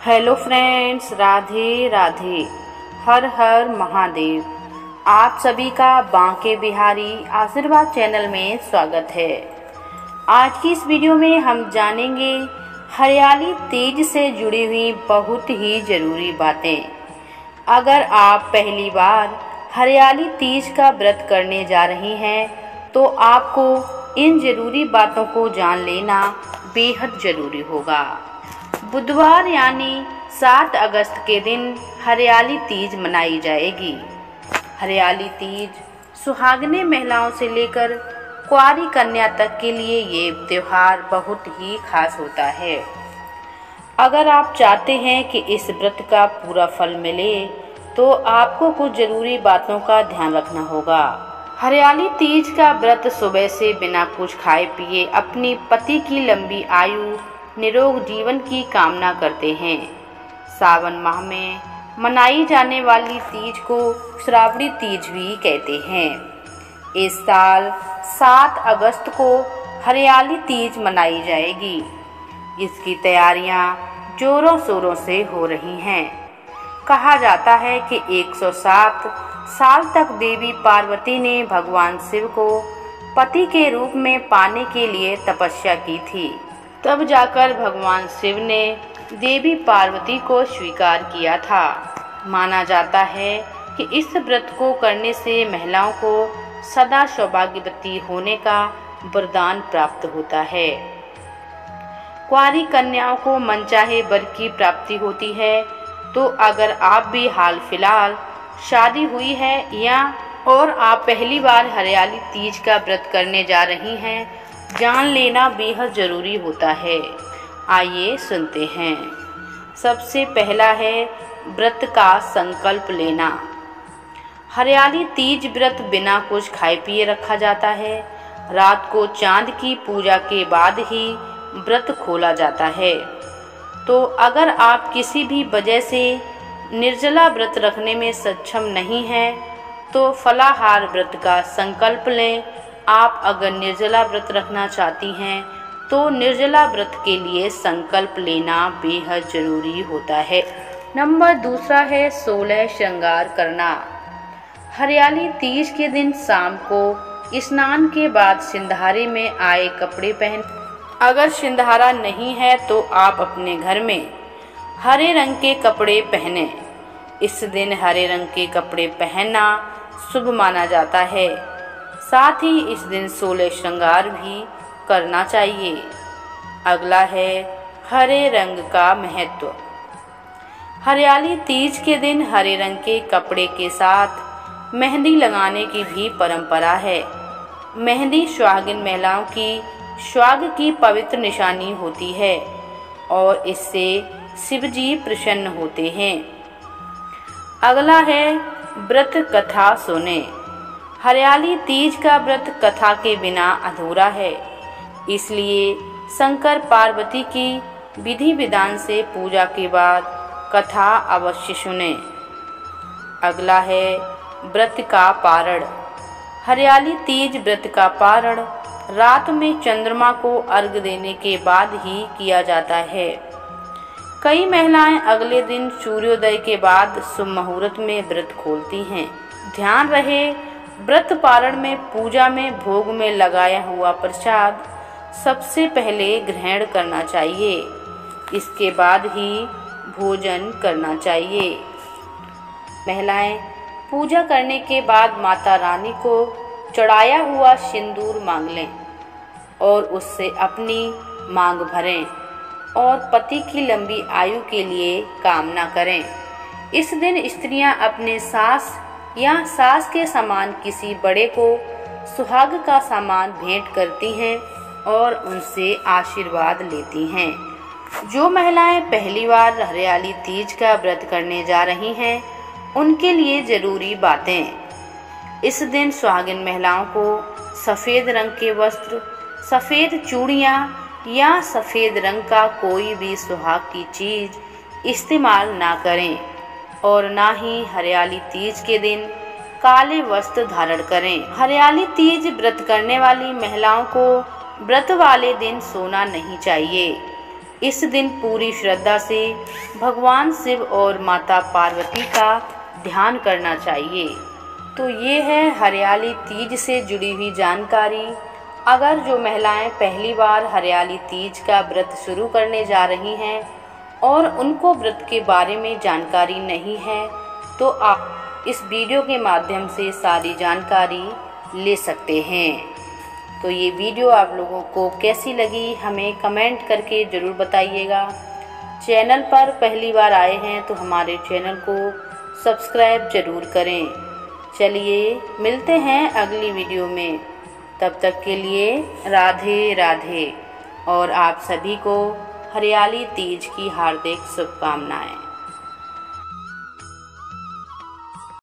Hello friends, Radhe Radhe. Har Har Mahadev. आप सभी का बांके बिहारी आशीर्वाद चैनल में स्वागत है। आज की इस वीडियो में हम जानेंगे हरियाली तीज से जुड़ी हुई बहुत ही ज़रूरी बातें। अगर आप पहली बार हरियाली तीज का व्रत करने जा रही हैं तो आपको इन ज़रूरी बातों को जान लेना बेहद ज़रूरी होगा। बुधवार यानी 7 अगस्त के दिन हरियाली तीज मनाई जाएगी। हरियाली तीज सुहागिने महिलाओं से लेकर कुंवारी कन्या तक के लिए ये त्योहार बहुत ही खास होता है। अगर आप चाहते हैं कि इस व्रत का पूरा फल मिले तो आपको कुछ ज़रूरी बातों का ध्यान रखना होगा। हरियाली तीज का व्रत सुबह से बिना कुछ खाए पिए अपनी पति की लंबी आयु निरोग जीवन की कामना करते हैं। सावन माह में मनाई जाने वाली तीज को श्रावणी तीज भी कहते हैं। इस साल 7 अगस्त को हरियाली तीज मनाई जाएगी। इसकी तैयारियां जोरों शोरों से हो रही हैं। कहा जाता है कि 107 साल तक देवी पार्वती ने भगवान शिव को पति के रूप में पाने के लिए तपस्या की थी। तब जाकर भगवान शिव ने देवी पार्वती को स्वीकार किया था। माना जाता है कि इस व्रत को करने से महिलाओं को सदा सौभाग्यवती होने का वरदान प्राप्त होता है। कुंवारी कन्याओं को मनचाहे वर की प्राप्ति होती है। तो अगर आप भी हाल फिलहाल शादी हुई है या और आप पहली बार हरियाली तीज का व्रत करने जा रही हैं, जान लेना बेहद ज़रूरी होता है। आइए सुनते हैं। सबसे पहला है व्रत का संकल्प लेना। हरियाली तीज व्रत बिना कुछ खाए पिए रखा जाता है। रात को चांद की पूजा के बाद ही व्रत खोला जाता है। तो अगर आप किसी भी वजह से निर्जला व्रत रखने में सक्षम नहीं हैं तो फलाहार व्रत का संकल्प लें। आप अगर निर्जला व्रत रखना चाहती हैं तो निर्जला व्रत के लिए संकल्प लेना बेहद ज़रूरी होता है। नंबर दूसरा है 16 श्रृंगार करना। हरियाली तीज के दिन शाम को स्नान के बाद सिंधारे में आए कपड़े पहन। अगर सिंधारा नहीं है तो आप अपने घर में हरे रंग के कपड़े पहने। इस दिन हरे रंग के कपड़े पहनना शुभ माना जाता है। साथ ही इस दिन 16 श्रृंगार भी करना चाहिए। अगला है हरे रंग का महत्व। हरियाली तीज के दिन हरे रंग के कपड़े के साथ मेहंदी लगाने की भी परंपरा है। मेहंदी सुहागिन महिलाओं की सुहाग की पवित्र निशानी होती है और इससे शिव जी प्रसन्न होते हैं। अगला है व्रत कथा सुने। हरियाली तीज का व्रत कथा के बिना अधूरा है, इसलिए शंकर पार्वती की विधि विधान से पूजा के बाद कथा अवश्य सुने। अगला है व्रत का पारण। हरियाली तीज व्रत का पारण रात में चंद्रमा को अर्घ देने के बाद ही किया जाता है। कई महिलाएं अगले दिन सूर्योदय के बाद शुभ मुहूर्त में व्रत खोलती हैं। ध्यान रहे, व्रत पारण में पूजा में भोग में लगाया हुआ प्रसाद सबसे पहले ग्रहण करना चाहिए। इसके बाद ही भोजन करना चाहिए। महिलाएं पूजा करने के बाद माता रानी को चढ़ाया हुआ सिंदूर मांग लें और उससे अपनी मांग भरें और पति की लंबी आयु के लिए कामना करें। इस दिन स्त्रियां अपने सास या सास के समान किसी बड़े को सुहाग का सामान भेंट करती हैं और उनसे आशीर्वाद लेती हैं। जो महिलाएं पहली बार हरियाली तीज का व्रत करने जा रही हैं, उनके लिए ज़रूरी बातें। इस दिन सुहागिन महिलाओं को सफ़ेद रंग के वस्त्र, सफ़ेद चूड़ियाँ या सफ़ेद रंग का कोई भी सुहाग की चीज़ इस्तेमाल ना करें और ना ही हरियाली तीज के दिन काले वस्त्र धारण करें। हरियाली तीज व्रत करने वाली महिलाओं को व्रत वाले दिन सोना नहीं चाहिए। इस दिन पूरी श्रद्धा से भगवान शिव और माता पार्वती का ध्यान करना चाहिए। तो ये है हरियाली तीज से जुड़ी हुई जानकारी। अगर जो महिलाएं पहली बार हरियाली तीज का व्रत शुरू करने जा रही हैं और उनको व्रत के बारे में जानकारी नहीं है, तो आप इस वीडियो के माध्यम से सारी जानकारी ले सकते हैं। तो ये वीडियो आप लोगों को कैसी लगी हमें कमेंट करके ज़रूर बताइएगा। चैनल पर पहली बार आए हैं तो हमारे चैनल को सब्सक्राइब ज़रूर करें। चलिए मिलते हैं अगली वीडियो में, तब तक के लिए राधे राधे और आप सभी को हरियाली तीज की हार्दिक शुभकामनाएं।